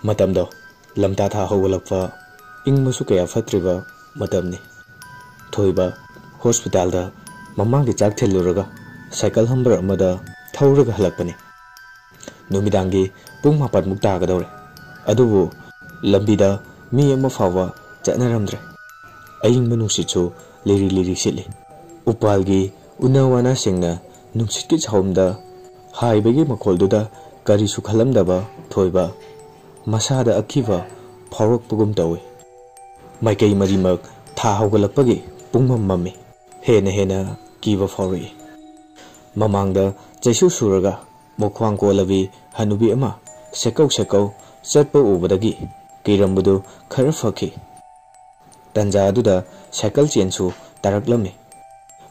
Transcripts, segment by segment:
ꯃꯇꯝꯗꯣ ꯂꯝꯇꯥ ꯊꯥ ꯍꯧꯒꯠꯂꯛꯄ ꯏꯪꯕꯁꯨ ꯀꯌꯥ ꯐꯠꯇ꯭ꯔꯤꯕ ꯃꯇꯝꯅꯤ ꯊꯣꯏꯕ ꯍꯣꯁꯄꯤꯇꯥꯜꯗ ꯃꯃꯥꯡꯒꯤ ꯆꯥꯛ ꯊꯤꯜꯂꯨꯔꯒ ꯁꯥꯏꯀꯜ ꯍꯝꯕꯔ ꯑꯃꯗ ꯊꯧꯔꯒ ꯍꯜꯂꯛꯄꯅꯤ ꯅꯨꯃꯤꯗꯥꯡꯒꯤ ꯄꯨꯡ 4ꯃꯨꯛ ꯇꯥꯒꯗꯧꯔꯦ ꯑꯗꯨꯕꯨ ꯂꯝꯕꯤꯗ ꯃꯤ ꯑꯃ ꯐꯥꯎꯕ ꯆꯠꯅꯔꯝꯗ꯭ꯔꯦ ꯑꯏꯪꯕ ꯅꯨꯡꯁꯤꯠꯁꯨ ꯂꯤꯔꯤ ꯂꯤꯔꯤ ꯁꯤꯠꯂꯤ ꯎꯄꯥꯜꯒꯤ ꯎꯅꯥ ꯋꯥꯅꯥꯁꯤꯡꯅ ꯅꯨꯡꯁꯤꯠꯀꯤ ꯁꯥꯎꯝꯗ ꯍꯥꯏꯕꯒꯤ ꯃꯈꯣꯜꯗꯨꯗ ꯀꯔꯤꯁꯨ ꯈꯜꯂꯝꯗꯕ ꯊꯣꯏꯕ ꯃꯁꯥꯗ ꯑꯀꯤꯕ ꯐꯥꯎꯔꯛꯄꯒꯨꯝ ꯇꯧꯏ ꯃꯥꯏꯀꯩ ꯃꯔꯤꯃꯛ ꯊꯥ ꯍꯧꯒꯠꯂꯛꯄꯒꯤ ꯄꯨꯡꯃꯝ ꯃꯝꯃꯤ ꯍꯦꯟꯅ ꯀꯤꯕ ꯐꯥꯎꯔꯛꯏ ꯃꯃꯥꯡꯗ ꯆꯩꯁꯨ ꯁꯨꯔꯒ ꯃꯈ꯭ꯋꯥꯡ ꯀꯣꯜꯂꯕꯤ ꯍꯅꯨꯕꯤ ꯑꯃ ꯁꯦꯀꯧ ꯆꯠꯄ ꯎꯕꯗꯒꯤ ꯀꯤꯔꯝꯕꯗꯨ ꯈꯔ ꯐꯈꯤ ꯇꯟꯖꯥ ꯑꯗꯨꯗ ꯁꯥꯏꯀꯜ ꯆꯦꯟꯁꯨ ꯇꯥꯔꯛꯂꯝꯃꯤ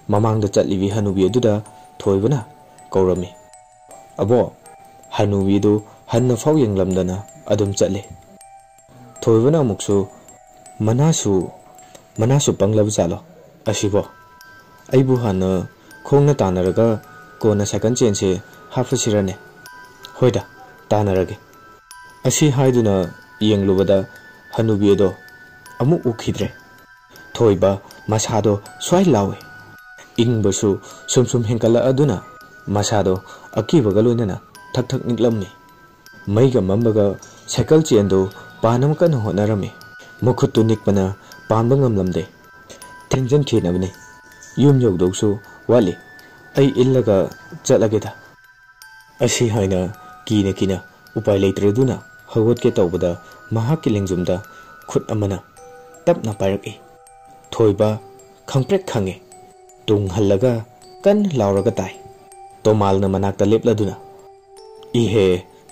ꯃꯃꯥꯡꯗ ꯆꯠꯂꯤꯕꯤ ꯍꯅꯨꯕꯤ ꯑꯗꯨꯗ ꯊꯣꯏꯕꯅ ꯀꯧꯔꯝꯃꯤ ꯑꯕꯣ ꯍꯅꯨꯕꯤꯗꯨ ꯍꯟꯅ ꯐꯥꯎ ꯌꯦꯡꯂꯝꯗꯅ ꯑꯗꯨꯝ ꯆꯠꯂꯤ ꯊꯣꯏꯕꯅ ꯑꯃꯨꯛꯁꯨ ꯃꯅꯥꯁꯨ ꯄꯪꯂꯕ ꯖꯥꯠꯂꯣ ꯑꯁꯤꯕꯣ ꯑꯩꯕꯨ ꯍꯥꯟꯅ ꯈꯣꯡꯅ ꯇꯥꯟꯅꯔꯒ ꯀꯣꯟꯅ ꯁꯥꯏꯀꯜ ꯆꯦꯟꯁꯦ ꯍꯥꯞꯄꯁꯤꯔꯅꯦ ꯍꯣꯏꯗ ꯇꯥꯟꯅꯔꯒꯦ ꯑꯁꯤ ꯍꯥꯏꯗꯨꯅ ꯌꯦꯡꯂꯨꯕꯗ ꯍꯅꯨꯕꯤ ꯑꯗꯣ ꯑꯃꯨꯛ ꯎꯈꯤꯗ꯭ꯔꯦ ꯊꯣꯏꯕ ꯃꯁꯥꯗꯣ ꯁ꯭ꯋꯥꯏ ꯂꯥꯎꯏ ꯏꯪꯕꯁꯨ ꯁꯨꯝ ꯍꯦꯟꯀꯠꯂꯛꯑꯗꯨꯅ ꯃꯁꯥꯗꯣ ꯑꯀꯤꯕꯒ ꯂꯣꯏꯅꯅ ꯊꯛ ꯅꯤꯛꯂꯝꯃꯤ ꯃꯩꯒ ꯃꯝꯕꯒ ꯁꯥꯏꯀꯜ ꯆꯦꯟꯗꯨ ꯄꯥꯅꯕ ꯀꯟꯅ ꯍꯣꯠꯅꯔꯝꯃꯤ ꯃꯈꯨꯠꯇꯨ ꯅꯤꯛꯄꯅ ꯄꯥꯟꯕ ꯉꯝꯂꯝꯗꯦ ꯊꯦꯡꯖꯟꯈꯤꯅꯕꯅꯤ ꯌꯨꯝ ꯌꯧꯗꯧꯁꯨ ꯋꯥꯠꯂꯤ ꯑꯩ ꯏꯜꯂꯒ ꯆꯠꯂꯒꯦꯗ ꯑꯁꯤ ꯍꯥꯏꯅ ꯀꯤꯅ ꯎꯄꯥꯏ ꯂꯩꯇ꯭ꯔꯗꯨꯅ ꯍꯧꯒꯠꯀꯦ ꯇꯧꯕꯗ ꯃꯍꯥꯛꯀꯤ ꯂꯦꯡꯖꯨꯝꯗ ꯈꯨꯠ ꯑꯃꯅ ꯇꯞꯅ ꯄꯥꯏꯔꯛꯏ ꯊꯣꯏꯕ ꯈꯪꯄ꯭ꯔꯦꯛ ꯈꯪꯉꯦ ꯇꯨꯡ ꯍꯜꯂꯒ ꯀꯟꯅ ꯂꯥꯎꯔꯒ ꯇꯥꯏ ꯇꯣꯃꯥꯜꯅ ꯃꯅꯥꯛꯇ ꯂꯦꯞꯂꯗꯨꯅ ꯏꯍꯦ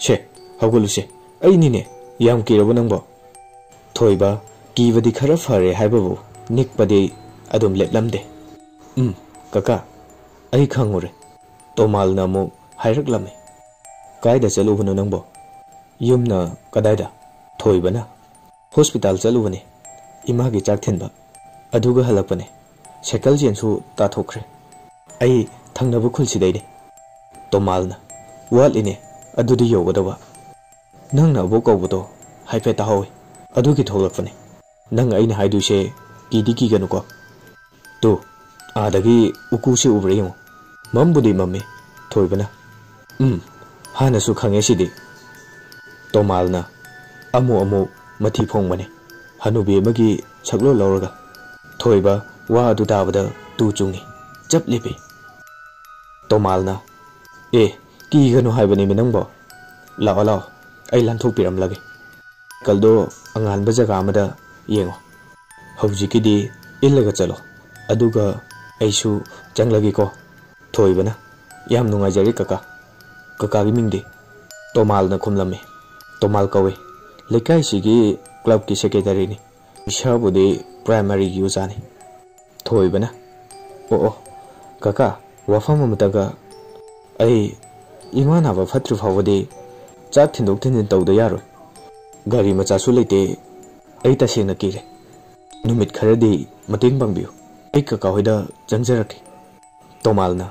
ꯁꯦ ꯍꯧꯒꯠꯂꯨꯁꯦ ꯑꯩꯅꯤꯅꯦ ꯌꯥꯝ ꯀꯤꯔꯕ ꯅꯪꯕꯣ ꯊꯣꯏꯕ ꯀꯤꯕꯗꯤ ꯈꯔ ꯐꯔꯦ ꯍꯥꯏꯕꯕꯨ ꯅꯤꯛꯄꯗꯤ ꯑꯗꯨꯝ ꯂꯦꯞꯂꯝꯗꯦ ꯀꯀꯥ ꯑꯩ ꯈꯪꯉꯨꯔꯦ ꯇꯣꯃꯥꯜꯅ ꯑꯃꯨꯛ ꯍꯥꯏꯔꯛꯂꯝꯃꯤ ꯀꯥꯏꯗ ꯆꯠꯂꯨꯕꯅꯣ ꯅꯪꯕꯣ ꯌꯨꯝꯅ ꯀꯗꯥꯏꯗ ꯊꯣꯏꯕꯅ ꯍꯣꯁꯄꯤꯇꯥꯜ ꯆꯠꯂꯨꯕꯅꯤ ꯏꯃꯥꯒꯤ ꯆꯥꯛ ꯊꯤꯟꯕ ꯑꯗꯨꯒ ꯍꯜꯂꯛꯄꯅꯦ ꯁꯥꯏꯀꯜ ꯆꯦꯟꯁꯨ ꯇꯥꯊꯣꯛꯈ꯭ꯔꯦ ꯑꯩ ꯊꯪꯅꯕ ꯈꯨꯜꯁꯤꯗꯩꯅꯦ ꯇꯣꯃꯥꯜꯅ ꯋꯥꯠꯂꯤꯅꯦ ꯑꯗꯨꯗꯤ ꯌꯧꯒꯗꯕ ꯅꯪꯅ ꯑꯕꯣꯛ ꯀꯧꯕꯗꯣ ꯍꯥꯏꯐꯦꯠ ꯇꯥꯍꯧꯏ ꯑꯗꯨꯒꯤ ꯊꯣꯛꯂꯛꯄꯅꯦ ꯅꯪ ꯑꯩꯅ ꯍꯥꯏꯗꯣꯏꯁꯦ ꯀꯤꯗꯤ ꯀꯤꯒꯅꯨꯀꯣ ꯇꯨ ꯑꯥꯗꯒꯤ ꯎꯀꯨꯁꯤ ꯎꯕ꯭ꯔꯥ ꯌꯦꯡꯉꯨ ꯃꯝꯕꯨꯗꯤ ꯃꯝꯃꯤ ꯊꯣꯏꯕꯅ ꯍꯥꯟꯅꯁꯨ ꯈꯪꯉꯦ ꯁꯤꯗꯤ ꯇꯣꯃꯥꯜꯅ ꯑꯃꯨꯛ ꯃꯊꯤ ꯐꯣꯡꯕꯅꯤ ꯍꯅꯨꯕꯤ ꯑꯃꯒꯤ ꯁꯛꯂꯣꯟ ꯂꯧꯔꯒ ꯊꯣꯏꯕ ꯋꯥ ꯑꯗꯨ ꯇꯥꯕꯗ ꯇꯨ ꯆꯨꯡꯉꯤ ꯆꯞ ꯂꯦꯞꯄꯤ ꯇꯣꯃꯥꯜꯅ ꯀꯤꯒꯅꯨ ꯍꯥꯏꯕꯅꯤꯃꯤ ꯅꯪꯕꯣ ꯂꯥꯛꯑꯣ ꯑꯩ ꯂꯥꯟꯊꯣꯛꯄꯤꯔꯝꯂꯒꯦ ꯁꯥꯏꯀꯜꯗꯣ ꯑꯉꯥꯟꯕ ꯖꯒꯥ ꯑꯃꯗ ꯌꯦꯡꯉꯣ ꯍꯧꯖꯤꯛꯀꯤꯗꯤ ꯏꯜꯂꯒ ꯆꯠꯂꯣ ꯑꯗꯨꯒ ꯑꯩꯁꯨ ꯆꯪꯂꯒꯦꯀꯣ ꯊꯣꯏꯕꯅ ꯌꯥꯝ ꯅꯨꯡꯉꯥꯏꯖꯔꯦ ꯀꯀꯥꯒꯤ ꯃꯤꯡꯗꯤ ꯇꯣꯃꯥꯜꯅ ꯈꯨꯝꯂꯝꯃꯤ ꯇꯣꯃꯥꯜ ꯀꯧꯏ ꯂꯩꯀꯥꯏꯁꯤꯒꯤ ꯀ꯭ꯂꯕꯀꯤ ꯁꯦꯀ꯭ꯔꯦꯇꯔꯤꯅꯤ ꯏꯁꯥꯕꯨꯗꯤ ꯄ꯭ꯔꯥꯏꯃꯥꯔꯤꯒꯤ ꯑꯣꯖꯥꯅꯤ ꯊꯣꯏꯕꯅ ꯑꯣ ꯀꯀꯥ ꯋꯥꯐꯝ ꯑꯃꯇꯒ ꯑꯩ ꯏꯃꯥ ꯅꯥꯕ ꯐꯠꯇ꯭ꯔꯤ ꯐꯥꯎꯕꯗꯤ ꯆꯥꯛ ꯊꯤꯟꯗꯣꯛ ꯊꯤꯟꯖꯤꯟ ꯇꯧꯗ ꯌꯥꯔꯣꯏ ꯒꯥꯔꯤ ꯃꯆꯥꯁꯨ ꯂꯩꯇꯦ ꯑꯩ ꯇꯁꯦꯡꯅ ꯀꯤꯔꯦ ꯅꯨꯃꯤꯠ ꯈꯔꯗꯤ ꯃꯇꯦꯡ ꯄꯥꯡꯕꯤꯌꯨ ꯑꯩ ꯀꯀꯥ ꯍꯣꯏꯗ ꯆꯪꯖꯔꯛꯀꯦ ꯇꯣꯃꯥꯜꯅ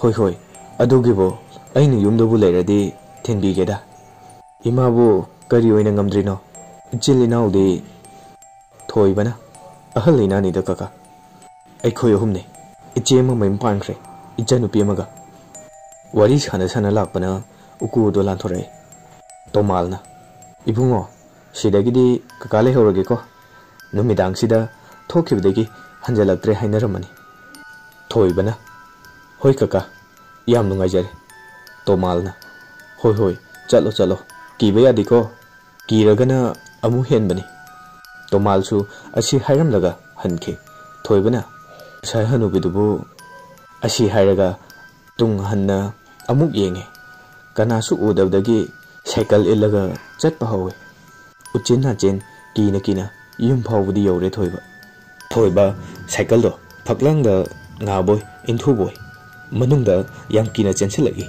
ꯍꯣꯏ ꯑꯗꯨꯒꯤꯕꯨ ꯑꯩꯅ ꯌꯨꯝꯗꯕꯨ ꯂꯩꯔꯗꯤ ꯊꯤꯟꯕꯤꯒꯦꯗ ꯏꯃꯥꯕꯨ ꯀꯔꯤ ꯑꯣꯏꯅ ꯉꯝꯗ꯭ꯔꯤꯅꯣ ꯏꯆꯤꯜ ꯏꯅꯥꯎꯗꯤ ꯊꯣꯏꯕꯅ ꯑꯍꯜ ꯂꯩꯅꯥꯅꯤꯗ ꯀꯀꯥ ꯑꯩꯈꯣꯏ ꯑꯍꯨꯝꯅꯤ ꯏꯆꯦ ꯑꯃ ꯃꯌꯨꯝ ꯄꯥꯟꯈ꯭ꯔꯦ ꯏꯆꯟꯅꯨꯄꯤ ꯑꯃꯒ ꯋꯥꯔꯤ ꯁꯥꯟꯅ ꯂꯥꯛꯄꯅ ꯎꯀꯨꯗꯣ ꯂꯥꯟꯊꯣꯔꯛꯏ ꯇꯣꯃꯥꯜꯅ ꯏꯕꯨꯡꯉꯣ ꯁꯤꯗꯒꯤꯗꯤ ꯀꯀꯥ ꯂꯩꯍꯧꯔꯒꯦꯀꯣ ꯅꯨꯃꯤꯗꯥꯡꯁꯤꯗ ꯊꯣꯛꯈꯤꯕꯗꯒꯤ ꯍꯟꯖꯜꯂꯛꯇ꯭ꯔꯦ ꯍꯥꯏꯅꯔꯝꯃꯅꯤ ꯊꯣꯏꯕꯅ ꯍꯣꯏ ꯀꯀꯥ ꯌꯥꯝ ꯅꯨꯡꯉꯥꯏꯖꯔꯦ ꯇꯣꯃꯥꯜꯅ ꯍꯣꯏ ꯆꯠꯂꯣ ꯀꯤꯕ ꯌꯥꯗꯦꯀꯣ ꯀꯤꯔꯒꯅ ꯑꯃꯨꯛ ꯍꯦꯟꯕꯅꯤ ꯇꯣꯃꯥꯜꯁꯨ ꯑꯁꯤ ꯍꯥꯏꯔꯝꯂꯒ ꯍꯟꯈꯤ ꯊꯣꯏꯕꯅ ꯉꯁꯥꯏ ꯍꯅꯨꯕꯤꯗꯨꯕꯨ ꯑꯁꯤ ꯍꯥꯏꯔꯒ ꯇꯨꯡ ꯍꯟꯅ ꯑꯃꯨꯛ ꯌꯦꯡꯉꯤ ꯀꯅꯥꯁꯨ ꯎꯗꯕꯗꯒꯤ ꯁꯥꯏꯀꯜ ꯏꯜꯂꯒ ꯆꯠꯄ ꯍꯧꯏ ꯎꯆꯤꯟ ꯅꯥꯆꯤꯟ ꯀꯤꯅ ꯌꯨꯝ ꯐꯥꯎꯕꯗꯤ ꯌꯧꯔꯦ ꯊꯣꯏꯕ ꯁꯥꯏꯀꯜꯗꯣ ꯐꯛꯂꯥꯡꯗ ꯉꯥꯕꯣꯏ ꯏꯟꯊꯨꯕꯣꯏ ꯃꯅꯨꯡꯗ ꯌꯥꯝ ꯀꯤꯅ ꯆꯦꯟꯁꯤꯜꯂꯛꯏ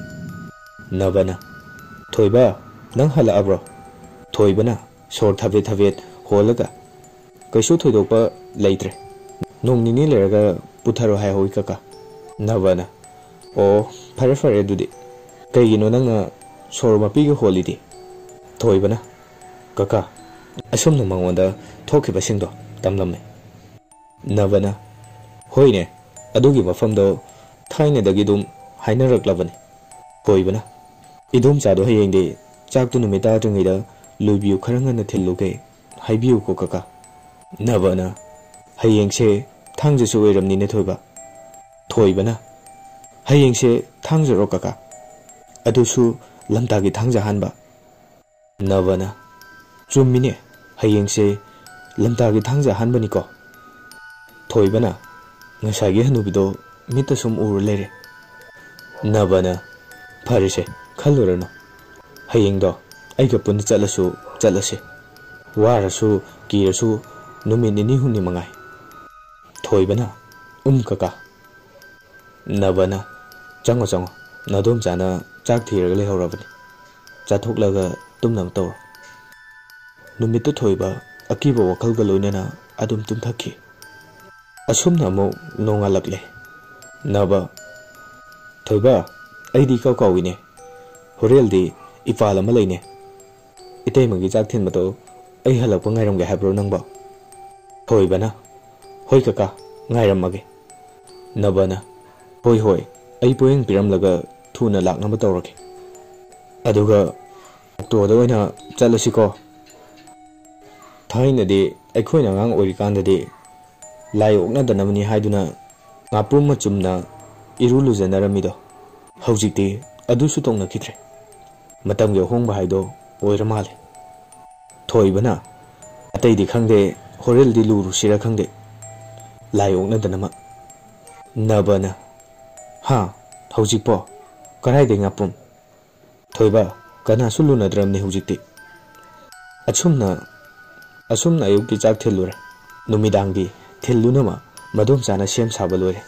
ꯅꯕꯅ ꯊꯣꯏꯕ ꯅꯪ ꯍꯜꯂꯛꯑꯕ꯭ꯔꯣ ꯊꯣꯏꯕꯅ ꯁꯣꯔ ꯊꯕꯦꯠ ꯍꯣꯜꯂꯒ ꯀꯩꯁꯨ ꯊꯣꯏꯗꯣꯛꯄ ꯂꯩꯇ꯭ꯔꯦ ꯅꯣꯡ ꯅꯤꯅꯤ ꯂꯩꯔꯒ ꯄꯨꯊꯔꯣ ꯍꯥꯏꯍꯧꯏ ꯀꯀꯥ ꯅꯕꯅ ꯑꯣ ꯐꯔꯦ ꯑꯗꯨꯗꯤ ꯀꯩꯒꯤꯅꯣ ꯅꯪꯅ ꯁꯣꯔ ꯃꯄꯤꯒ ꯍꯣꯜꯂꯤꯗꯤ ꯊꯣꯏꯕꯅ Kaka, asumna mangonda thokibasingdo tamlamme. Navana, hoine, adugi mafamdo thainadagi dum hainaraklabani. Koibana, idom chado hayengde chaktu numita tungida lubiu kharangana thilluge haibiu ko kaka. Navana, hayengse thangjasu oiramnine thoiba. Thoibana, hayengse thangjaro kaka. Adusu lamtagi thangja hanba. Navana, Chumine, hayengse lamtagi thangja hanbani ko. Thoibana, ngasagi hanubido mita sum ur lere. Navana, Parise, Kalurano. Hayengdo, aiga pun chalase. Warasu, kirasu, numini huni mangai. Thoibana, kaka. Navana, chango, nadom jana chak thiragale horabani. Chathoklaga tumnam tawr. Numitu thoiba akiba wakalga loinana adum tumthakhi. Asumna mo nongalakle. Naba thoiba aidi kawine. Horeldi ipala malaine. Itay magi chak thin mato ay halak pa ngairamge habro nangba. Thoibana, hoy kaka ngairamage. Nabana, hoy ay poeng piramlaga thuna lakna matawrake. Aduga oktoda oina chalasiko. Thainadi aikhoina ngang orikandadi lai oknadanamani haiduna ngapum machumna irulu janaramido. Haujikti adusu tongnakitre. Matamge hongba haido oiramale. Thoibana, ataydi khangde horeldi luru sira khangde. Lai oknadanama. Nabana, ha, haujikpo, karaide ngapum. Thoiba, kana sulunadramne haujikti. Asumna ayuki chak thilure. Numidangdi thillunama madomchana sem saba loire.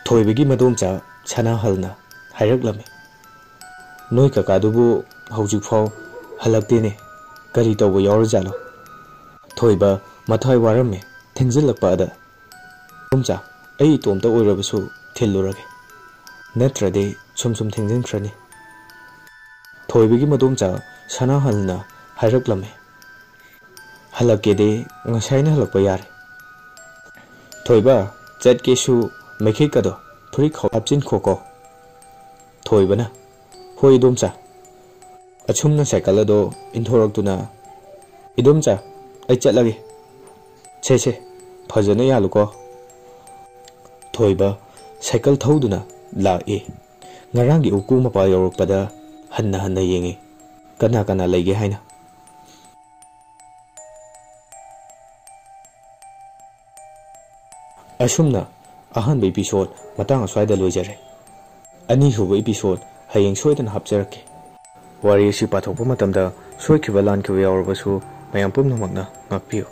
Thoibagi madomcha chana halna hairaklame. Noi kakadubu haujikfau halaktene kari tawba yaurjalo. Thoiba mathai warame thengzilakpa ada. Madomcha ai tomta oirabasu thillurage. Natrade sum thengzinkrani. Thoibagi madomcha chana halna hairaklame. Halakede ngasaina halakpa yare. Thoiba chatkesu mekhikado thurik hapchin khoko. Thoibana, hoi idomcha. Achumna cycleado inthoraktuna. Idomcha, ai chatlage. Che, phajana yaluko. Thoiba cycle thauduna lae. Ngarangi uku mapa yorokpada hanna yengi. Kana leige haina. Asumna ahanba episode matang aswaida loijare. Ani huba episode hayeng soidan hapjarake. Wari si pathokpa matamda soikiba lankiba yaurabasu mayam pumnamakna ngakpiyo.